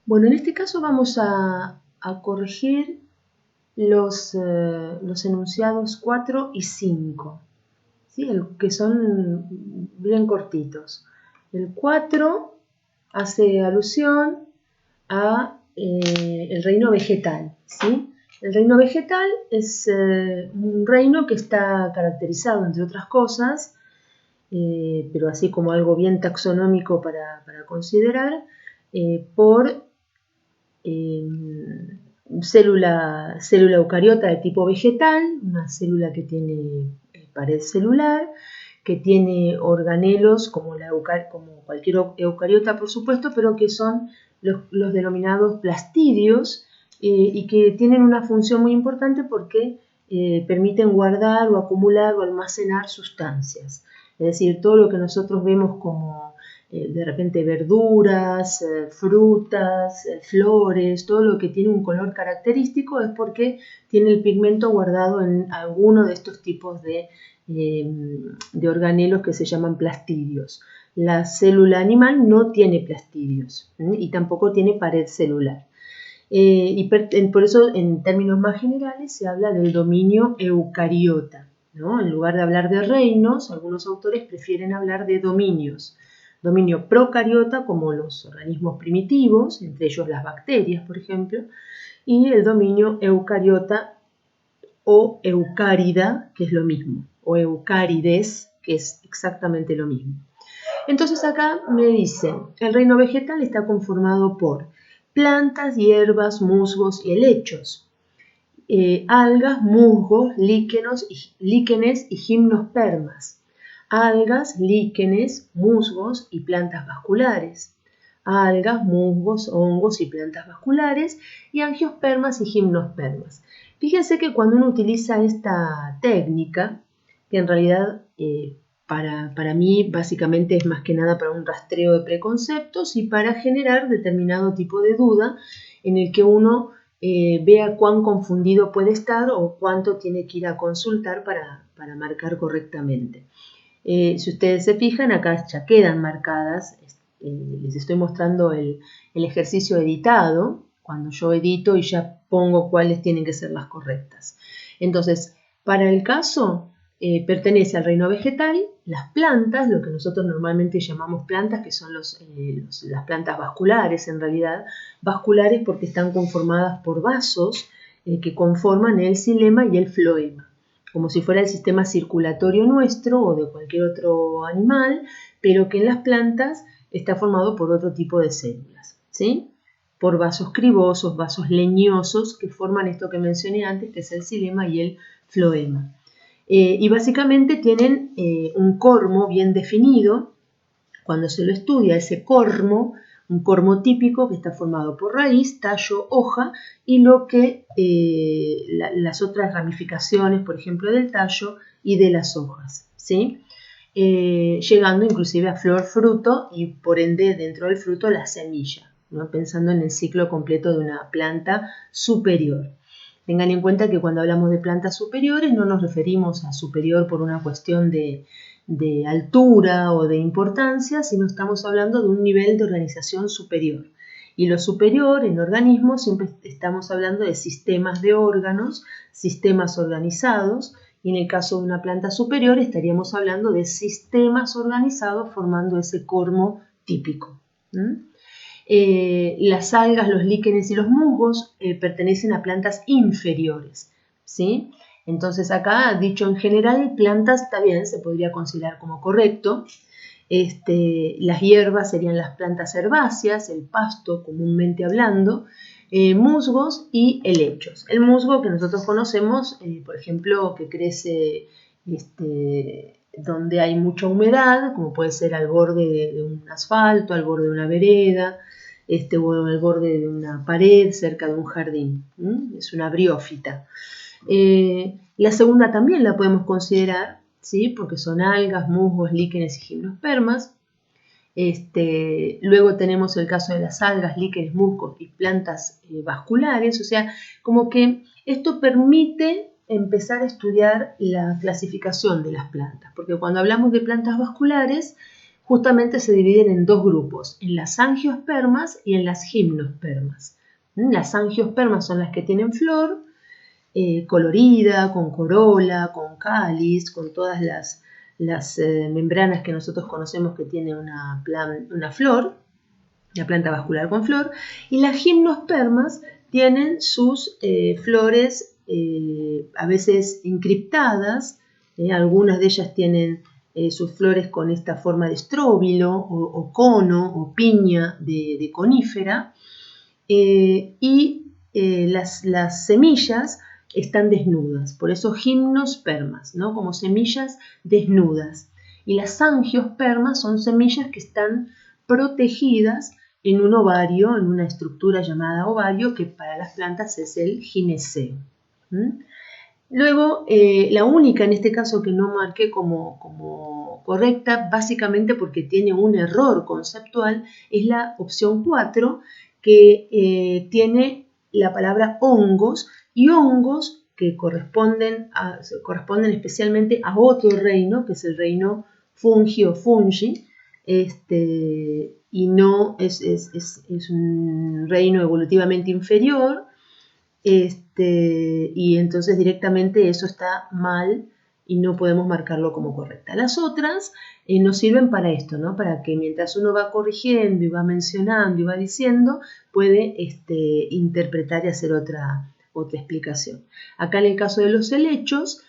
Bueno, en este caso vamos a corregir los enunciados 4 y 5, ¿sí? Que son bien cortitos. El 4 hace alusión a el reino vegetal, ¿sí? El reino vegetal es un reino que está caracterizado, entre otras cosas, pero así como algo bien taxonómico para considerar, por eh, célula eucariota de tipo vegetal, una célula que tiene pared celular, que tiene organelos como cualquier eucariota, por supuesto, pero que son los denominados plastidios y que tienen una función muy importante porque permiten guardar o acumular o almacenar sustancias. Es decir, todo lo que nosotros vemos como de repente verduras, frutas, flores, todo lo que tiene un color característico es porque tiene el pigmento guardado en alguno de estos tipos de organelos que se llaman plastidios. La célula animal no tiene plastidios y tampoco tiene pared celular. Por eso, en términos más generales, se habla del dominio eucariota, ¿no? En lugar de hablar de reinos, algunos autores prefieren hablar de dominios. Dominio procariota, como los organismos primitivos, entre ellos las bacterias, por ejemplo, y el dominio eucariota o eucárida, que es lo mismo, o eucárides, que es exactamente lo mismo. Entonces acá me dicen, el reino vegetal está conformado por plantas, hierbas, musgos y helechos, algas, musgos, líquenes y gimnospermas, algas, líquenes, musgos y plantas vasculares, algas, musgos, hongos y plantas vasculares, y angiospermas y gimnospermas. Fíjense que cuando uno utiliza esta técnica, que en realidad para mí básicamente es más que nada para un rastreo de preconceptos y para generar determinado tipo de duda en el que uno vea cuán confundido puede estar o cuánto tiene que ir a consultar para marcar correctamente. Si ustedes se fijan, acá ya quedan marcadas, les estoy mostrando el ejercicio editado, cuando yo edito y ya pongo cuáles tienen que ser las correctas. Entonces, para el caso, pertenece al reino vegetal, las plantas, lo que nosotros normalmente llamamos plantas, que son las plantas vasculares en realidad, vasculares porque están conformadas por vasos que conforman el xilema y el floema, como si fuera el sistema circulatorio nuestro o de cualquier otro animal, pero que en las plantas está formado por otro tipo de células, ¿sí? Por vasos cribosos, vasos leñosos, que forman esto que mencioné antes, que es el xilema y el floema. Y básicamente tienen un cormo bien definido. Cuando se lo estudia, ese cormo, un cormo típico que está formado por raíz, tallo, hoja y las otras ramificaciones, por ejemplo, del tallo y de las hojas, ¿sí? Llegando inclusive a flor, fruto y por ende dentro del fruto la semilla, ¿no? Pensando en el ciclo completo de una planta superior. Tengan en cuenta que cuando hablamos de plantas superiores no nos referimos a superior por una cuestión de altura o de importancia, sino estamos hablando de un nivel de organización superior. Y lo superior en organismos siempre estamos hablando de sistemas de órganos, sistemas organizados, y en el caso de una planta superior estaríamos hablando de sistemas organizados formando ese cormo típico. Las algas, los líquenes y los musgos pertenecen a plantas inferiores, ¿sí? Entonces acá, dicho en general, plantas también se podría considerar como correcto. Las hierbas serían las plantas herbáceas, el pasto comúnmente hablando, musgos y helechos. El musgo que nosotros conocemos, por ejemplo, que crece donde hay mucha humedad, como puede ser al borde de un asfalto, al borde de una vereda, o al borde de una pared cerca de un jardín. Es una briófita. La segunda también la podemos considerar, ¿sí? Porque son algas, musgos, líquenes y gimnospermas. Luego tenemos el caso de las algas, líquenes, musgos y plantas vasculares, o sea, como que esto permite empezar a estudiar la clasificación de las plantas, porque cuando hablamos de plantas vasculares, justamente se dividen en dos grupos, en las angiospermas y en las gimnospermas. Las angiospermas son las que tienen flor, colorida, con corola, con cáliz, con todas las membranas que nosotros conocemos que tiene una flor, la planta vascular con flor, y las gimnospermas tienen sus flores a veces encriptadas, algunas de ellas tienen sus flores con esta forma de estróbilo o cono o piña de conífera, y las semillas están desnudas, por eso gimnospermas, ¿no? Como semillas desnudas. Y las angiospermas son semillas que están protegidas en un ovario, en una estructura llamada ovario, que para las plantas es el gineceo. Luego, la única en este caso que no marqué como correcta, básicamente porque tiene un error conceptual, es la opción 4, que tiene la palabra hongos, y hongos que corresponden especialmente a otro reino, que es el reino fungi o fungi, y no es un reino evolutivamente inferior, y entonces directamente eso está mal y no podemos marcarlo como correcta. Las otras nos sirven para esto, ¿no? Para que mientras uno va corrigiendo y va mencionando y va diciendo, puede interpretar y hacer otra explicación. Acá en el caso de los helechos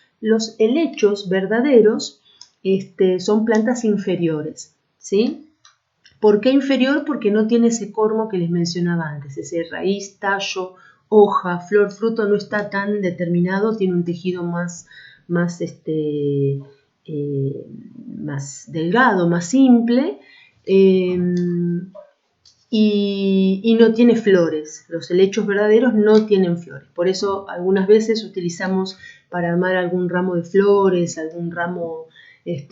verdaderos son plantas inferiores, ¿sí? ¿Por qué inferior? Porque no tiene ese cormo que les mencionaba antes, ese raíz, tallo, hoja, flor, fruto no está tan determinado, tiene un tejido más delgado, más simple, y no tiene flores. Los helechos verdaderos no tienen flores. Por eso algunas veces utilizamos para armar algún ramo de flores, algún ramo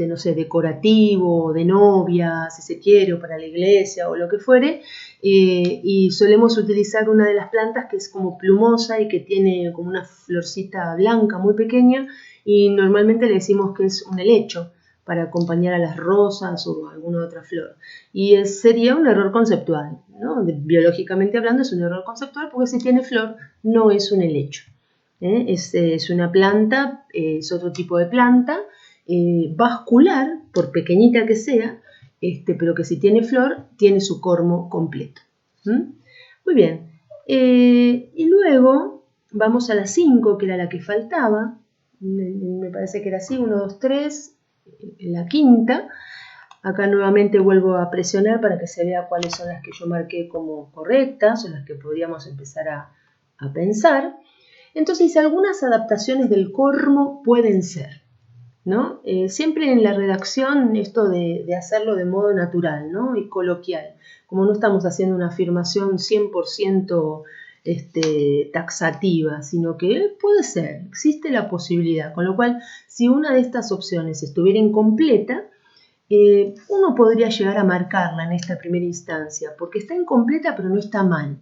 no sé, decorativo, de novia, si se quiere, o para la iglesia o lo que fuere, y solemos utilizar una de las plantas que es como plumosa y que tiene como una florcita blanca muy pequeña, y normalmente le decimos que es un helecho para acompañar a las rosas o alguna otra flor. Y sería un error conceptual, ¿no? Biológicamente hablando es un error conceptual porque si tiene flor no es un helecho. Es una planta, es otro tipo de planta, vascular, por pequeñita que sea, pero que si tiene flor, tiene su cormo completo. Muy bien. Y luego vamos a la 5, que era la que faltaba. Me parece que era así, 1, 2, 3, la quinta. Acá nuevamente vuelvo a presionar para que se vea cuáles son las que yo marqué como correctas o las que podríamos empezar a pensar. Entonces, algunas adaptaciones del cormo pueden ser, ¿no? Siempre en la redacción esto de hacerlo de modo natural, ¿no? Y coloquial, como no estamos haciendo una afirmación 100% taxativa, sino que puede ser, existe la posibilidad, con lo cual si una de estas opciones estuviera incompleta, uno podría llegar a marcarla en esta primera instancia, porque está incompleta pero no está mal.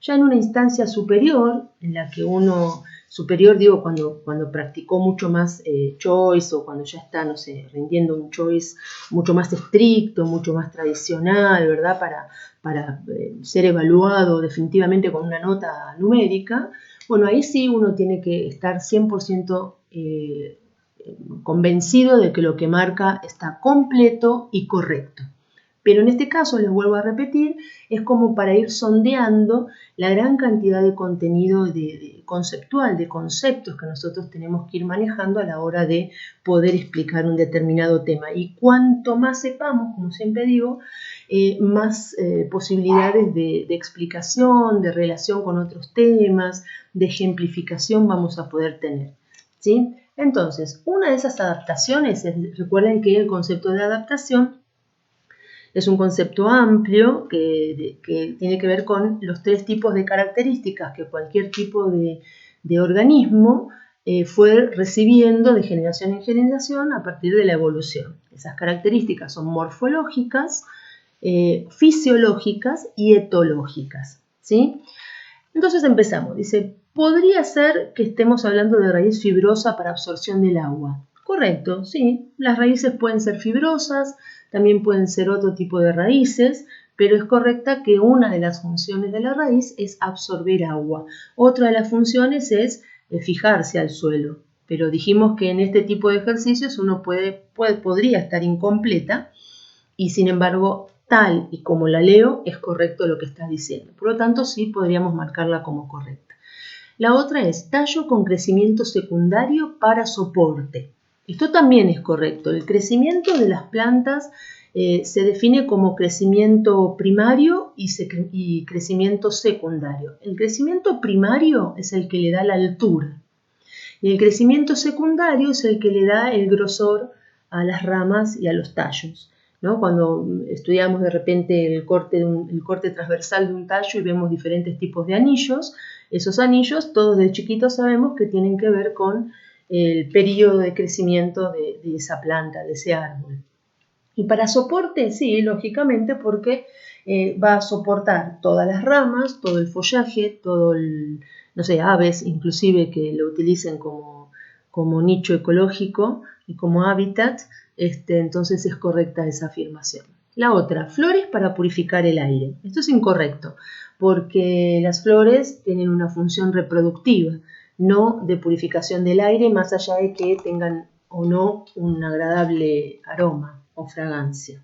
Ya en una instancia superior, en la que uno, superior digo cuando practicó mucho más choice, o cuando ya está, no sé, rindiendo un choice mucho más estricto, mucho más tradicional, ¿verdad? Para ser evaluado definitivamente con una nota numérica, bueno, ahí sí uno tiene que estar 100% convencido de que lo que marca está completo y correcto. Pero en este caso, les vuelvo a repetir, es como para ir sondeando la gran cantidad de contenido conceptual, de conceptos que nosotros tenemos que ir manejando a la hora de poder explicar un determinado tema. Y cuanto más sepamos, como siempre digo, más posibilidades de explicación, de relación con otros temas, de ejemplificación vamos a poder tener, ¿sí? Entonces, una de esas adaptaciones, recuerden que el concepto de adaptación es un concepto amplio que tiene que ver con los 3 tipos de características que cualquier tipo de organismo fue recibiendo de generación en generación a partir de la evolución. Esas características son morfológicas, fisiológicas y etológicas, ¿sí? Entonces empezamos. Dice, podría ser que estemos hablando de raíz fibrosa para absorción del agua. Correcto, sí. Las raíces pueden ser fibrosas, también pueden ser otro tipo de raíces, pero es correcta que una de las funciones de la raíz es absorber agua. Otra de las funciones es fijarse al suelo. Pero dijimos que en este tipo de ejercicios uno podría estar incompleta y sin embargo, tal y como la leo, es correcto lo que está diciendo. Por lo tanto, sí podríamos marcarla como correcta. La otra es tallo con crecimiento secundario para soporte. Esto también es correcto. El crecimiento de las plantas se define como crecimiento primario y crecimiento secundario. El crecimiento primario es el que le da la altura y el crecimiento secundario es el que le da el grosor a las ramas y a los tallos, ¿no? Cuando estudiamos de repente el corte transversal de un tallo y vemos diferentes tipos de anillos, esos anillos todos de chiquitos sabemos que tienen que ver con el periodo de crecimiento de esa planta, de ese árbol. Y para soporte, sí, lógicamente, porque va a soportar todas las ramas, todo el follaje, no sé, aves inclusive que lo utilicen como nicho ecológico y como hábitat, entonces es correcta esa afirmación. La otra, flores para purificar el aire. Esto es incorrecto, porque las flores tienen una función reproductiva, no de purificación del aire, más allá de que tengan o no un agradable aroma o fragancia.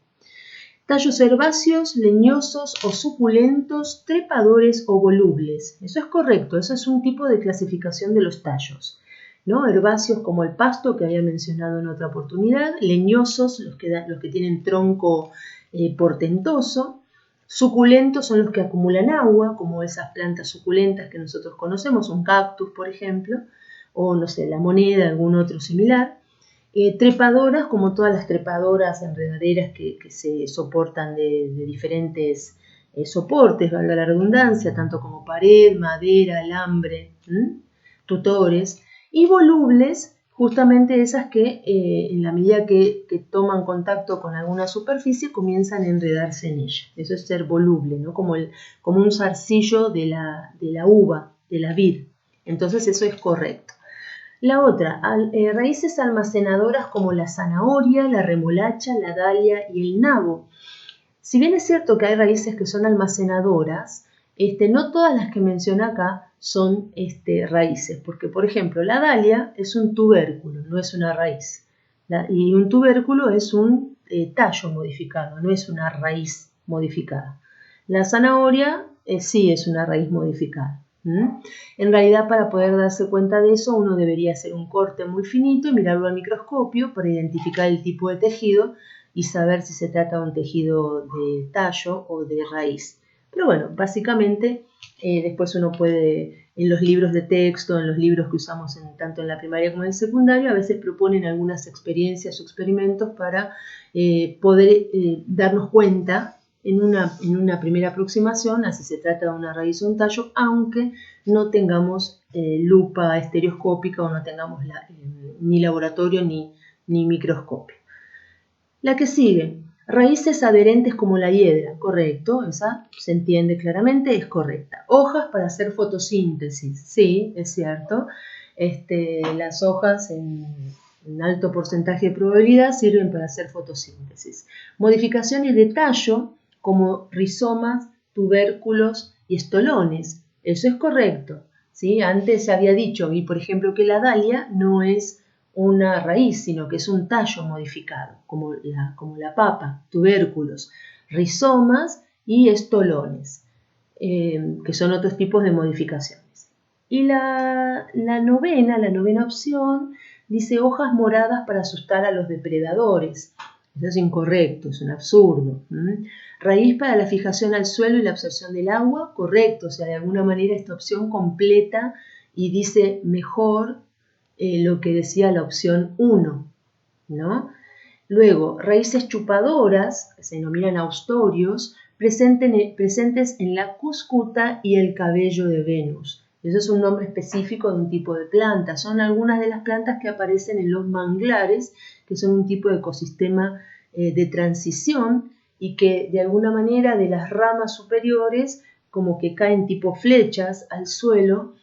Tallos herbáceos, leñosos o suculentos, trepadores o volubles. Eso es correcto, eso es un tipo de clasificación de los tallos, ¿no? Herbáceos como el pasto que había mencionado en otra oportunidad, leñosos, los que tienen tronco portentoso, suculentos son los que acumulan agua, como esas plantas suculentas que nosotros conocemos, un cactus por ejemplo, o no sé, la moneda, algún otro similar. Trepadoras, como todas las trepadoras enredaderas que se soportan de diferentes soportes, valga la redundancia, tanto como pared, madera, alambre, tutores, y volubles, justamente esas que en la medida que toman contacto con alguna superficie comienzan a enredarse en ella. Eso es ser voluble, ¿no? Como un zarcillo de la uva, de la vid. Entonces eso es correcto. La otra, raíces almacenadoras como la zanahoria, la remolacha, la dalia y el nabo. Si bien es cierto que hay raíces que son almacenadoras, no todas las que menciono acá son raíces, porque por ejemplo la dalia es un tubérculo, no es una raíz. Y un tubérculo es un tallo modificado, no es una raíz modificada. La zanahoria sí es una raíz modificada. En realidad, para poder darse cuenta de eso, uno debería hacer un corte muy finito y mirarlo al microscopio para identificar el tipo de tejido y saber si se trata de un tejido de tallo o de raíz. Pero bueno, básicamente después uno puede, en los libros de texto, en los libros que usamos tanto en la primaria como en el secundario, a veces proponen algunas experiencias o experimentos para poder darnos cuenta en una primera aproximación a si se trata de una raíz o un tallo, aunque no tengamos lupa estereoscópica o no tengamos ni laboratorio ni microscopio. La que sigue, raíces adherentes como la hiedra, correcto, esa se entiende claramente, es correcta. Hojas para hacer fotosíntesis, sí, es cierto. Las hojas en alto porcentaje de probabilidad sirven para hacer fotosíntesis. Modificaciones de tallo como rizomas, tubérculos y estolones, eso es correcto. ¿Sí? Antes se había dicho, y por ejemplo, que la dalia no es una raíz, sino que es un tallo modificado, como la papa, tubérculos, rizomas y estolones, que son otros tipos de modificaciones. Y la novena opción, dice hojas moradas para asustar a los depredadores. Eso es incorrecto, es un absurdo. Raíz para la fijación al suelo y la absorción del agua, correcto. O sea, de alguna manera esta opción completa y dice mejor lo que decía la opción 1, ¿no? Luego, raíces chupadoras, que se denominan austorios, presentes en la cuscuta y el cabello de Venus. Eso es un nombre específico de un tipo de planta. Son algunas de las plantas que aparecen en los manglares, que son un tipo de ecosistema de transición y que de alguna manera de las ramas superiores como que caen tipo flechas al suelo,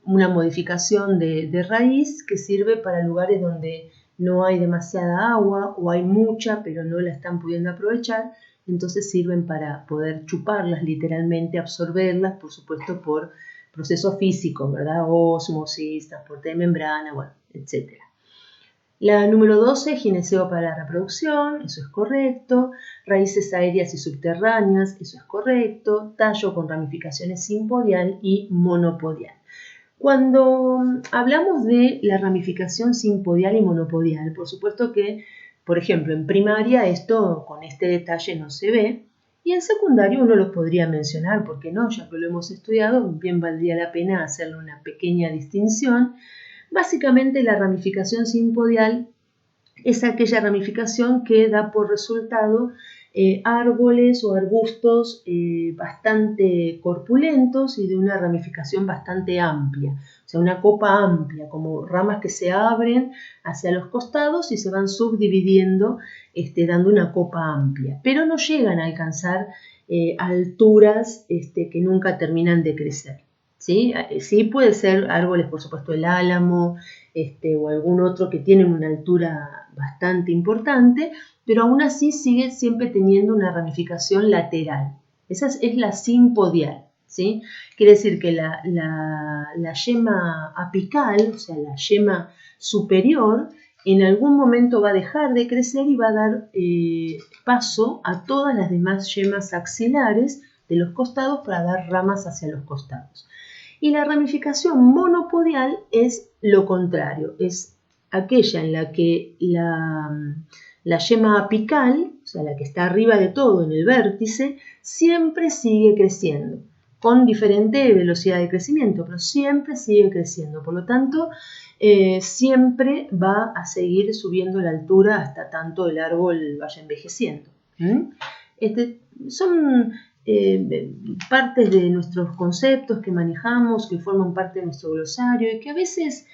una modificación de raíz que sirve para lugares donde no hay demasiada agua o hay mucha pero no la están pudiendo aprovechar, entonces sirven para poder chuparlas literalmente, absorberlas, por supuesto por procesos físicos, ¿verdad? Ósmosis, transporte de membrana, bueno, etc. La número 12, gineceo para la reproducción, eso es correcto. Raíces aéreas y subterráneas, eso es correcto. Tallo con ramificaciones simpodial y monopodial. Cuando hablamos de la ramificación simpodial y monopodial, por supuesto que, por ejemplo, en primaria esto con este detalle no se ve, y en secundario uno lo podría mencionar, ¿por qué no? Ya que lo hemos estudiado, bien valdría la pena hacerle una pequeña distinción. Básicamente la ramificación simpodial es aquella ramificación que da por resultado árboles o arbustos bastante corpulentos y de una ramificación bastante amplia, o sea, una copa amplia, como ramas que se abren hacia los costados y se van subdividiendo, dando una copa amplia, pero no llegan a alcanzar alturas que nunca terminan de crecer. ¿Sí? Sí puede ser árboles, por supuesto, el álamo o algún otro que tienen una altura bastante importante, pero aún así sigue siempre teniendo una ramificación lateral. Esa es la simpodial, ¿sí? Quiere decir que la yema apical, o sea, la yema superior, en algún momento va a dejar de crecer y va a dar paso a todas las demás yemas axilares de los costados para dar ramas hacia los costados. Y la ramificación monopodial es lo contrario, es aquella en la que la yema apical, o sea, la que está arriba de todo en el vértice, siempre sigue creciendo, con diferente velocidad de crecimiento, pero siempre sigue creciendo. Por lo tanto, siempre va a seguir subiendo la altura hasta tanto el árbol vaya envejeciendo. Son partes de nuestros conceptos que manejamos, que forman parte de nuestro glosario y que a veces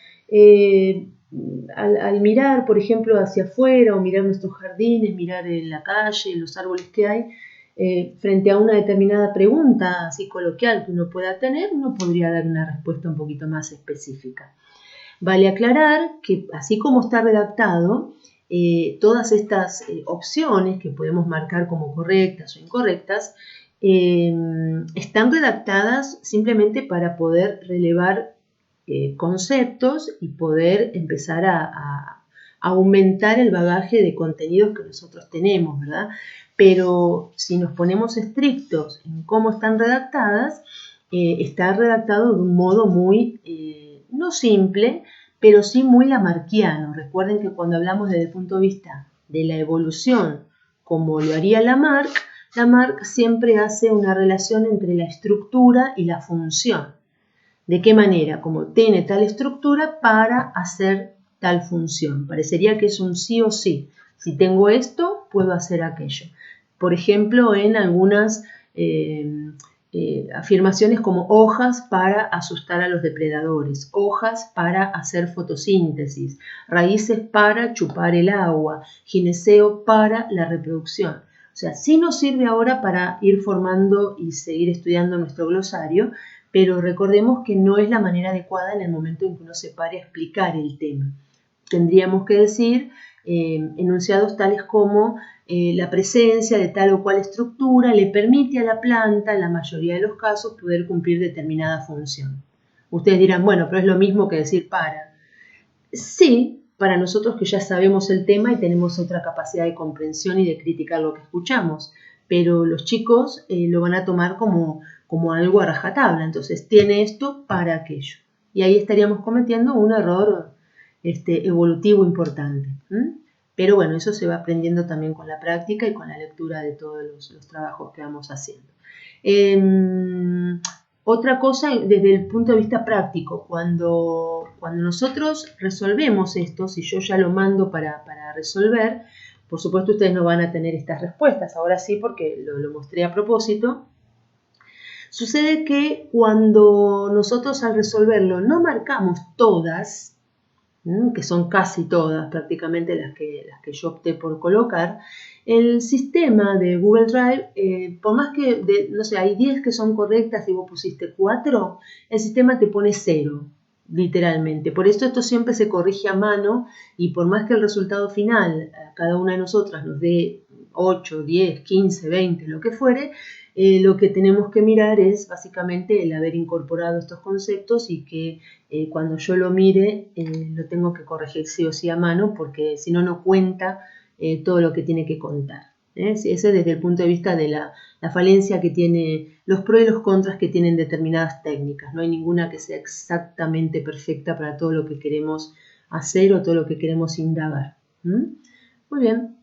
al mirar, por ejemplo, hacia afuera o mirar nuestros jardines, mirar en la calle, los árboles que hay, frente a una determinada pregunta así coloquial que uno pueda tener, uno podría dar una respuesta un poquito más específica. Vale aclarar que así como está redactado, todas estas opciones que podemos marcar como correctas o incorrectas están redactadas simplemente para poder relevar conceptos y poder empezar a aumentar el bagaje de contenidos que nosotros tenemos, ¿verdad? Pero si nos ponemos estrictos en cómo están redactadas, está redactado de un modo muy, no simple, pero sí muy lamarckiano. Recuerden que cuando hablamos desde el punto de vista de la evolución, como lo haría Lamarck siempre hace una relación entre la estructura y la función. ¿De qué manera? Como tiene tal estructura para hacer tal función. Parecería que es un sí o sí. Si tengo esto, puedo hacer aquello. Por ejemplo, en algunas afirmaciones como hojas para asustar a los depredadores, hojas para hacer fotosíntesis, raíces para chupar el agua, gineceo para la reproducción. O sea, sí nos sirve ahora para ir formando y seguir estudiando nuestro glosario, pero recordemos que no es la manera adecuada en el momento en que uno se pare a explicar el tema. Tendríamos que decir enunciados tales como la presencia de tal o cual estructura le permite a la planta, en la mayoría de los casos, poder cumplir determinada función. Ustedes dirán, bueno, pero es lo mismo que decir para. Sí, para nosotros que ya sabemos el tema y tenemos otra capacidad de comprensión y de criticar lo que escuchamos, pero los chicos lo van a tomar como algo a rajatabla, entonces tiene esto para aquello. Y ahí estaríamos cometiendo un error evolutivo importante. Pero bueno, eso se va aprendiendo también con la práctica y con la lectura de todos los trabajos que vamos haciendo. Otra cosa desde el punto de vista práctico, cuando nosotros resolvemos esto, si yo ya lo mando para resolver, por supuesto ustedes no van a tener estas respuestas, ahora sí porque lo mostré a propósito. Sucede que cuando nosotros al resolverlo no marcamos todas, que son casi todas prácticamente las que yo opté por colocar, el sistema de Google Drive, por más que, no sé, hay 10 que son correctas y vos pusiste 4, el sistema te pone 0. literalmente. Por eso esto siempre se corrige a mano y por más que el resultado final a cada una de nosotras nos dé 8, 10, 15, 20, lo que fuere, lo que tenemos que mirar es básicamente el haber incorporado estos conceptos y que cuando yo lo mire lo tengo que corregir sí o sí a mano porque si no, no cuenta todo lo que tiene que contar. Ese es desde el punto de vista de la falencia que tiene, los pros y los contras que tienen determinadas técnicas. No hay ninguna que sea exactamente perfecta para todo lo que queremos hacer o todo lo que queremos indagar. Muy bien.